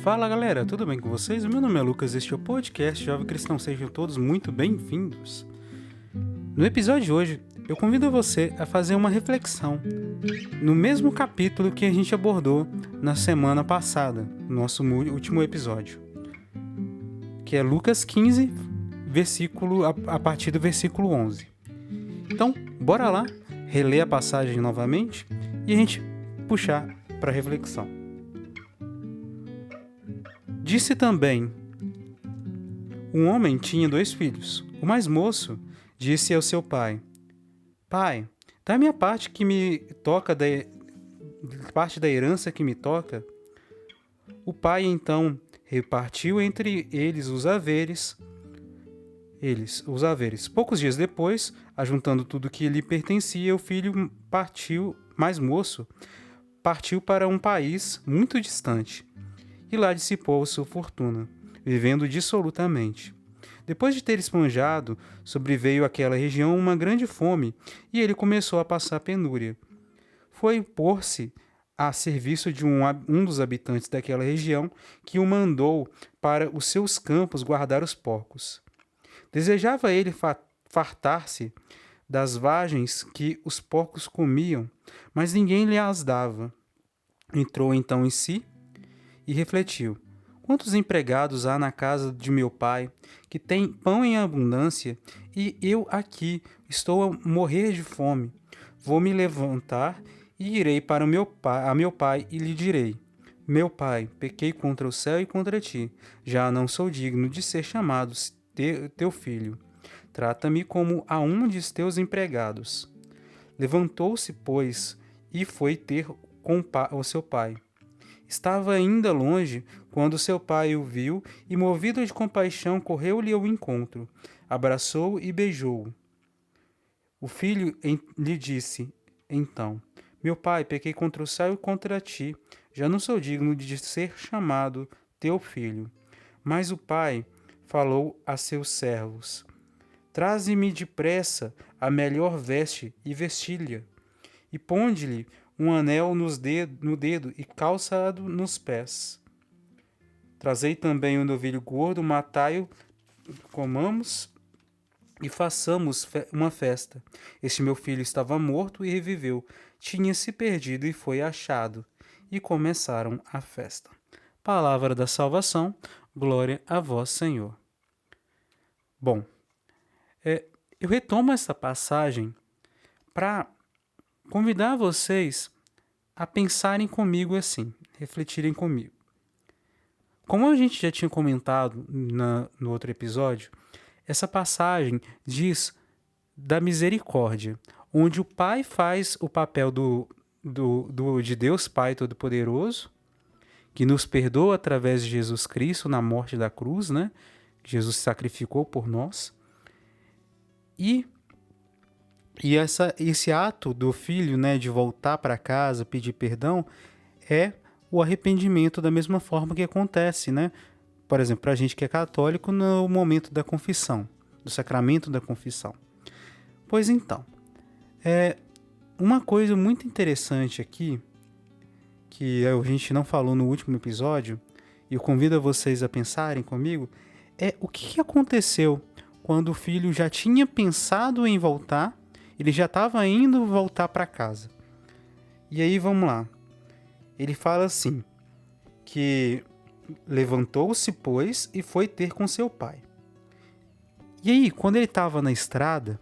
Fala galera, tudo bem com vocês? O meu nome é Lucas, este é o podcast Jovem Cristão, sejam todos muito bem-vindos. No episódio de hoje, eu convido você a fazer uma reflexão no mesmo capítulo que a gente abordou na semana passada, no nosso último episódio, que é Lucas 15, a partir do versículo 11. Então, bora lá, reler a passagem novamente e a gente puxar para reflexão. Disse também: um homem tinha 2 filhos. O mais moço disse ao seu pai: Pai, dá-me a parte que me toca parte da herança que me toca. O pai então repartiu entre eles os haveres. Poucos dias depois, ajuntando tudo que lhe pertencia, o filho mais moço, partiu para um país muito distante. E lá dissipou sua fortuna, vivendo dissolutamente. Depois de ter esbanjado, sobreveio àquela região uma grande fome, e ele começou a passar penúria. Foi pôr-se a serviço de um dos habitantes daquela região, que o mandou para os seus campos guardar os porcos. Desejava ele fartar-se das vagens que os porcos comiam, mas ninguém lhe as dava. Entrou então em si e refletiu: quantos empregados há na casa de meu pai, que tem pão em abundância, e eu aqui estou a morrer de fome? Vou me levantar e irei para a meu pai e lhe direi: meu pai, pequei contra o céu e contra ti. Já não sou digno de ser chamado teu filho. Trata-me como a um de teus empregados. Levantou-se, pois, e foi ter com o seu pai. Estava ainda longe quando seu pai o viu e, movido de compaixão, correu-lhe ao encontro, abraçou-o e beijou-o. O filho lhe disse, então: meu pai, pequei contra o céu e contra ti, já não sou digno de ser chamado teu filho. Mas o pai falou a seus servos: traze-me depressa a melhor veste e vestilha, e ponde-lhe um anel no dedo e calçado nos pés. Trazei também um novilho gordo, matai-o, comamos e façamos uma festa. Este meu filho estava morto e reviveu, tinha se perdido e foi achado. E começaram a festa. Palavra da salvação, glória a vós, Senhor. Bom, eu retomo essa passagem para convidar vocês a pensarem comigo assim, refletirem comigo. Como a gente já tinha comentado no outro episódio, essa passagem diz da misericórdia, onde o Pai faz o papel de Deus Pai Todo-Poderoso, que nos perdoa através de Jesus Cristo na morte da cruz, né? Jesus se sacrificou por nós. E esse ato do filho, né, de voltar para casa, pedir perdão, é o arrependimento da mesma forma que acontece, né? Por exemplo, para a gente que é católico, no momento da confissão, do sacramento da confissão. Pois então, uma coisa muito interessante aqui, que a gente não falou no último episódio, e eu convido vocês a pensarem comigo, é o que aconteceu quando o filho já tinha pensado em voltar. Ele já estava indo voltar para casa. E aí, vamos lá. Ele fala assim, que levantou-se, pois, e foi ter com seu pai. E aí, quando ele estava na estrada,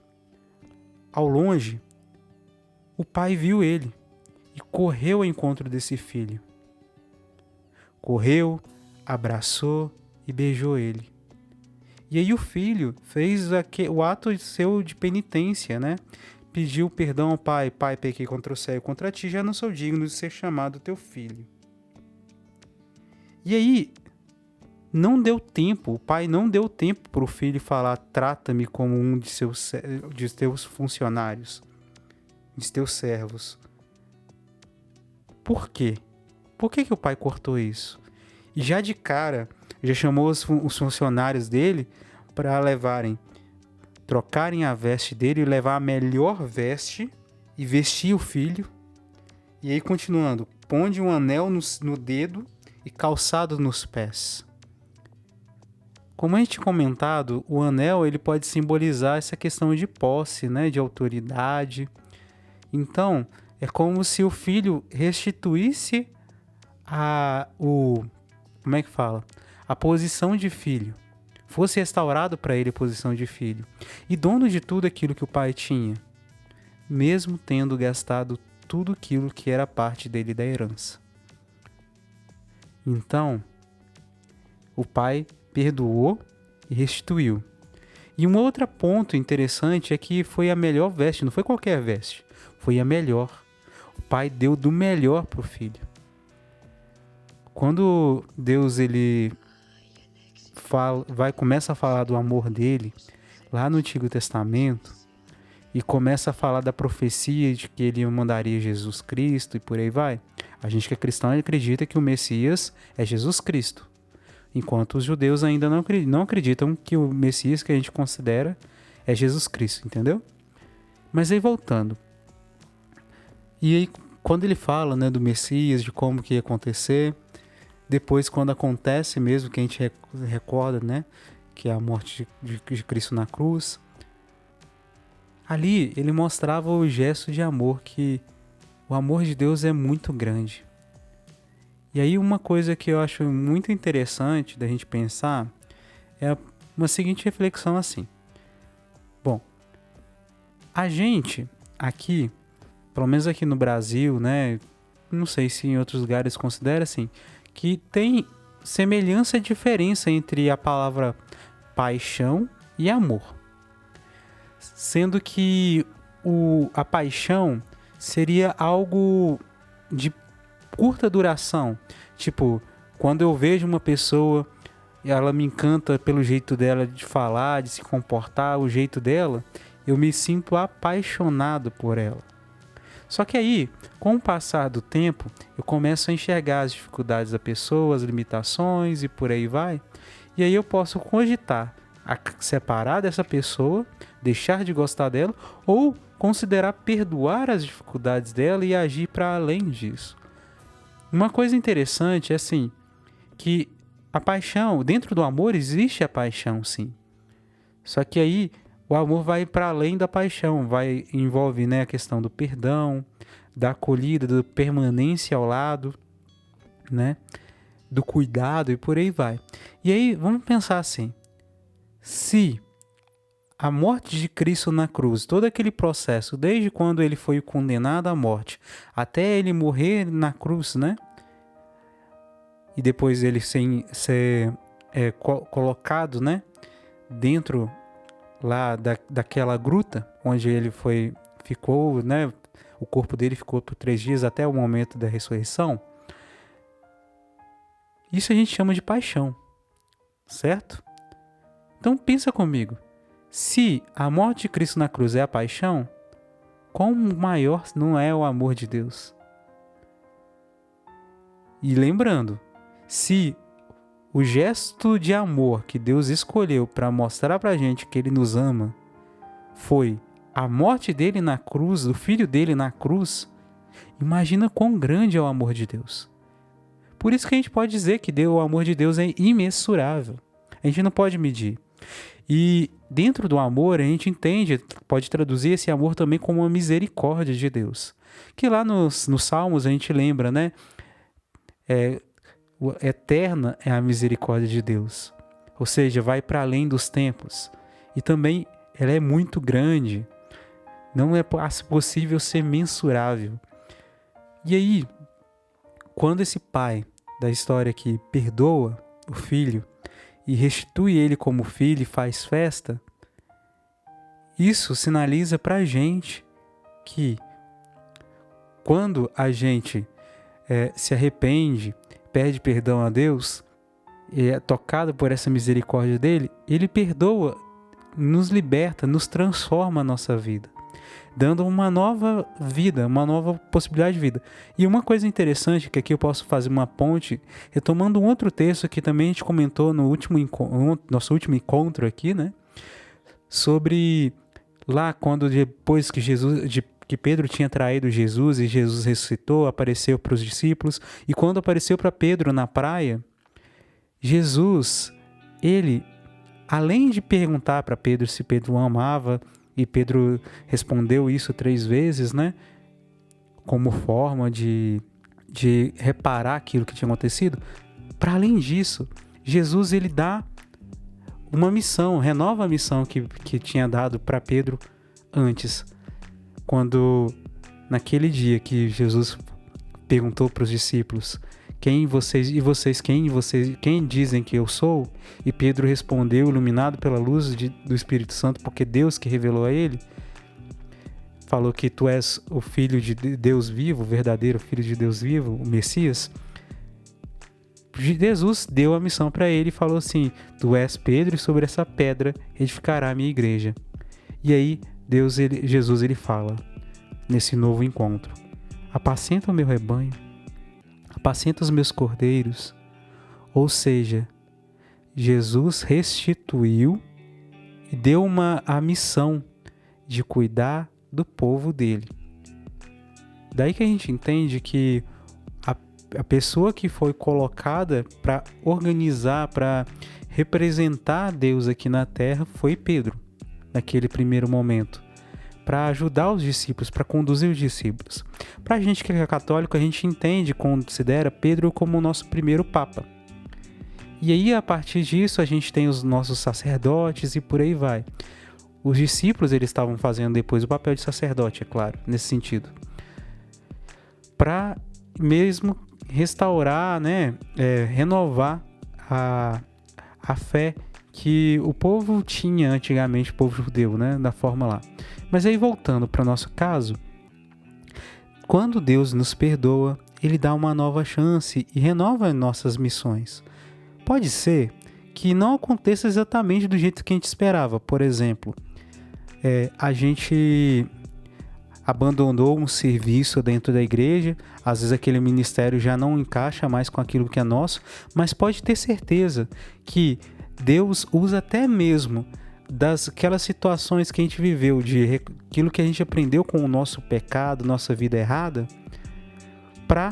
ao longe, o pai viu ele e correu ao encontro desse filho. Correu, abraçou e beijou ele. E aí o filho fez o ato seu de penitência, né? Pediu perdão ao pai. Pai, pequei contra o céu e contra ti, já não sou digno de ser chamado teu filho. E aí, o pai não deu tempo para o filho falar: trata-me como um de teus funcionários, de teus servos. Por quê? Por que o pai cortou isso? E já de cara, já chamou os funcionários dele para trocarem a veste dele e levar a melhor veste e vestir o filho. E aí, continuando, ponde um anel no dedo e calçado nos pés. Como a gente comentado, o anel ele pode simbolizar essa questão de posse, né, de autoridade. Então, é como se o filho restituísse como é que fala? A posição de filho. Fosse restaurado para ele a posição de filho. E dono de tudo aquilo que o pai tinha, mesmo tendo gastado tudo aquilo que era parte dele da herança. Então, o pai perdoou e restituiu. E um outro ponto interessante é que foi a melhor veste, não foi qualquer veste, foi a melhor. O pai deu do melhor para o filho. Quando Deus começa a falar do amor dele, lá no Antigo Testamento, e começa a falar da profecia de que ele mandaria Jesus Cristo e por aí vai, a gente que é cristão acredita que o Messias é Jesus Cristo, enquanto os judeus ainda não acreditam que o Messias que a gente considera é Jesus Cristo, entendeu? Mas aí voltando, e aí quando ele fala, né, do Messias, de como que ia acontecer, depois quando acontece mesmo, que a gente recorda, né, que é a morte de Cristo na cruz, ali ele mostrava o gesto de amor, que o amor de Deus é muito grande. E aí uma coisa que eu acho muito interessante da gente pensar é uma seguinte reflexão assim. Bom, a gente aqui, pelo menos aqui no Brasil, né, não sei se em outros lugares considera assim, que tem semelhança e diferença entre a palavra paixão e amor. Sendo que a paixão seria algo de curta duração. Tipo, quando eu vejo uma pessoa e ela me encanta pelo jeito dela de falar, de se comportar, o jeito dela, eu me sinto apaixonado por ela. Só que aí, com o passar do tempo, eu começo a enxergar as dificuldades da pessoa, as limitações e por aí vai. E aí eu posso cogitar a separar dessa pessoa, deixar de gostar dela, ou considerar perdoar as dificuldades dela e agir para além disso. Uma coisa interessante é assim, que a paixão, dentro do amor existe a paixão, sim. Só que aí o amor vai para além da paixão, envolve, né, a questão do perdão, da acolhida, da permanência ao lado, né, do cuidado e por aí vai. E aí vamos pensar assim, se a morte de Cristo na cruz, todo aquele processo, desde quando ele foi condenado à morte, até ele morrer na cruz, né, e depois ele ser colocado, né, dentro lá daquela gruta onde ele ficou, né, o corpo dele ficou por 3 dias até o momento da ressurreição. Isso a gente chama de paixão, certo? Então pensa comigo, se a morte de Cristo na cruz é a paixão, quão maior não é o amor de Deus? E lembrando, se o gesto de amor que Deus escolheu para mostrar para a gente que Ele nos ama foi a morte dele na cruz, do filho dele na cruz, imagina quão grande é o amor de Deus. Por isso que a gente pode dizer que o amor de Deus é imensurável. A gente não pode medir. E dentro do amor a gente entende, pode traduzir esse amor também como uma misericórdia de Deus. Que lá nos Salmos a gente lembra, né? Eterna é a misericórdia de Deus. Ou seja, vai para além dos tempos. E também ela é muito grande. Não é possível ser mensurável. E aí, quando esse pai da história aqui perdoa o filho e restitui ele como filho e faz festa, isso sinaliza para a gente que quando a gente se arrepende, pede perdão a Deus, e é tocado por essa misericórdia dele, ele perdoa, nos liberta, nos transforma a nossa vida, dando uma nova vida, uma nova possibilidade de vida. E uma coisa interessante, que aqui eu posso fazer uma ponte, retomando um outro texto que também a gente comentou no nosso último encontro aqui, né? Sobre lá quando depois que que Pedro tinha traído Jesus e Jesus ressuscitou, apareceu para os discípulos. E quando apareceu para Pedro na praia, Jesus, ele, além de perguntar para Pedro se Pedro o amava, e Pedro respondeu isso 3 vezes, né? Como forma de reparar aquilo que tinha acontecido. Para além disso, Jesus ele dá uma missão, renova a missão que tinha dado para Pedro antes. Quando, naquele dia que Jesus perguntou para os discípulos, quem dizem que eu sou? E Pedro respondeu, iluminado pela luz do Espírito Santo, porque Deus que revelou a ele, falou que tu és o Filho de Deus vivo, o verdadeiro Filho de Deus vivo, o Messias. Jesus deu a missão para ele e falou assim: tu és Pedro e sobre essa pedra edificará a minha igreja. E aí Jesus ele fala nesse novo encontro: apacenta o meu rebanho, apacenta os meus cordeiros. Ou seja, Jesus restituiu e deu a missão de cuidar do povo dele. Daí que a gente entende que a pessoa que foi colocada para organizar, para representar Deus aqui na terra foi Pedro, naquele primeiro momento, para ajudar os discípulos, para conduzir os discípulos. Para a gente que é católico, a gente entende, considera Pedro como o nosso primeiro papa. E aí, a partir disso, a gente tem os nossos sacerdotes e por aí vai. Os discípulos, eles estavam fazendo depois o papel de sacerdote, é claro, nesse sentido. Para mesmo restaurar, né, renovar a fé que o povo tinha antigamente, o povo judeu, né, da forma lá. Mas aí, voltando para o nosso caso, quando Deus nos perdoa, Ele dá uma nova chance e renova nossas missões. Pode ser que não aconteça exatamente do jeito que a gente esperava. Por exemplo, a gente abandonou um serviço dentro da igreja, às vezes aquele ministério já não encaixa mais com aquilo que é nosso, mas pode ter certeza que Deus usa até mesmo daquelas situações que a gente viveu, de aquilo que a gente aprendeu com o nosso pecado, nossa vida errada, para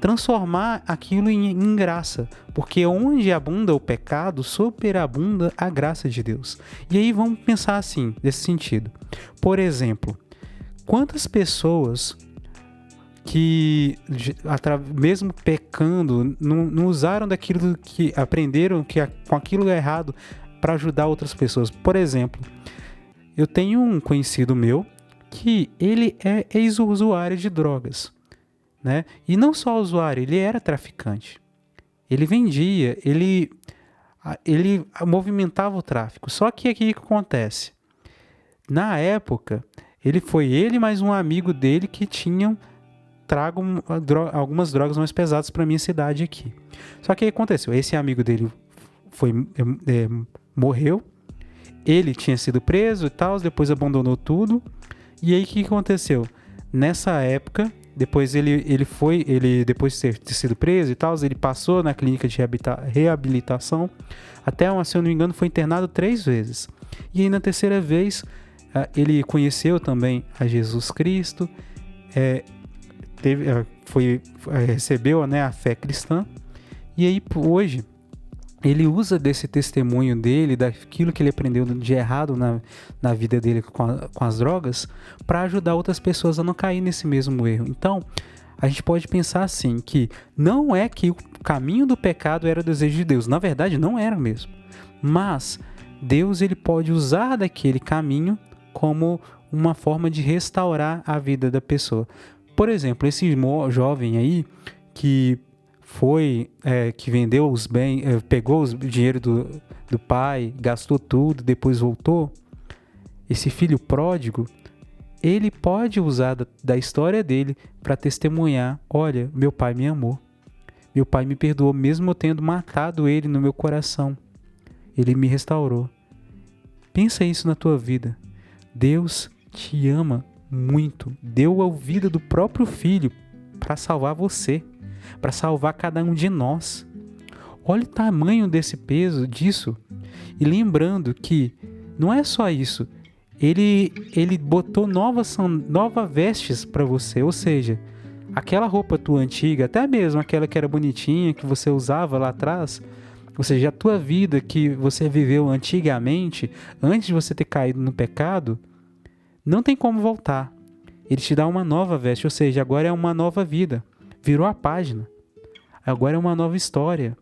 transformar aquilo em graça, porque onde abunda o pecado, superabunda a graça de Deus. E aí vamos pensar assim, nesse sentido. Por exemplo, quantas pessoas que, mesmo pecando, não usaram daquilo que aprenderam com aquilo errado para ajudar outras pessoas? Por exemplo, eu tenho um conhecido meu que ele é ex-usuário de drogas, né? E não só usuário, ele era traficante. Ele vendia, ele movimentava o tráfico. Só que aqui o que acontece? Na época, ele mais um amigo dele que tinham trago algumas drogas mais pesadas para minha cidade aqui. Só que o que aconteceu? Esse amigo dele morreu, ele tinha sido preso e tal, depois abandonou tudo. E aí o que aconteceu? Nessa época, depois depois de ter sido preso e tal, ele passou na clínica de reabilitação, até, se eu não me engano, foi internado 3 vezes. E aí na terceira vez, ele conheceu também a Jesus Cristo, recebeu, né, a fé cristã, e aí hoje ele usa desse testemunho dele, daquilo que ele aprendeu de errado na vida dele com as drogas, para ajudar outras pessoas a não cair nesse mesmo erro. Então, a gente pode pensar assim, que não é que o caminho do pecado era o desejo de Deus. Na verdade, não era mesmo. Mas Deus ele pode usar daquele caminho como uma forma de restaurar a vida da pessoa. Por exemplo, esse jovem aí que que vendeu os bens, pegou o dinheiro do pai, gastou tudo, depois voltou. Esse filho pródigo, ele pode usar da história dele para testemunhar: olha, meu pai me amou, meu pai me perdoou, mesmo eu tendo matado ele no meu coração, ele me restaurou. Pensa isso na tua vida. Deus te ama muito, deu a vida do próprio filho para salvar você, para salvar cada um de nós. Olha o tamanho desse peso disso. E lembrando que não é só isso, Ele botou novas vestes para você, ou seja, aquela roupa tua antiga, até mesmo aquela que era bonitinha, que você usava lá atrás, ou seja, a tua vida que você viveu antigamente, antes de você ter caído no pecado, não tem como voltar. Ele te dá uma nova veste, ou seja, agora é uma nova vida. Virou a página. Agora é uma nova história.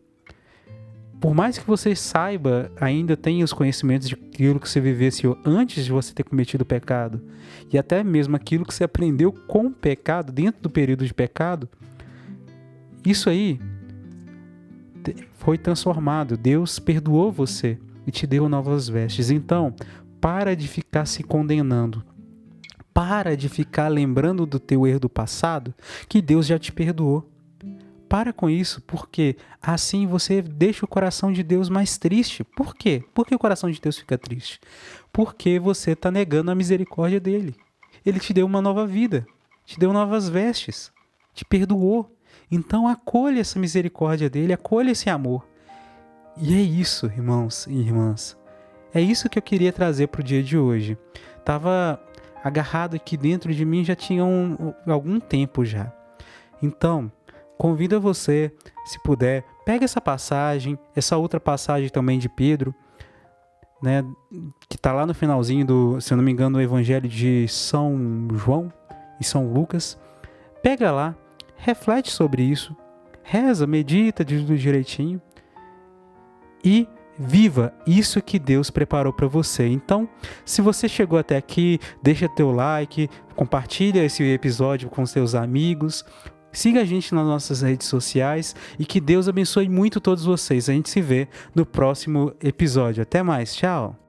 Por mais que você saiba, ainda tenha os conhecimentos de aquilo que você vivenciou antes de você ter cometido o pecado, e até mesmo aquilo que você aprendeu com o pecado, dentro do período de pecado, isso aí foi transformado. Deus perdoou você e te deu novas vestes. Então, para de ficar se condenando. Para de ficar lembrando do teu erro do passado, que Deus já te perdoou. Para com isso, porque assim você deixa o coração de Deus mais triste. Por quê? Por que o coração de Deus fica triste? Porque você está negando a misericórdia dele. Ele te deu uma nova vida, te deu novas vestes, te perdoou. Então acolha essa misericórdia dele, acolha esse amor. E é isso, irmãos e irmãs. É isso que eu queria trazer para o dia de hoje. Estava agarrado aqui dentro de mim já tinha algum tempo já. Então, convido você, se puder, pega essa passagem, essa outra passagem também de Pedro, né, que está lá no finalzinho do, se eu não me engano, do Evangelho de São João e São Lucas. Pega lá, reflete sobre isso, reza, medita, diz tudo direitinho e viva isso que Deus preparou para você. Então, se você chegou até aqui, deixa teu like, compartilha esse episódio com seus amigos, siga a gente nas nossas redes sociais e que Deus abençoe muito todos vocês. A gente se vê no próximo episódio. Até mais, tchau!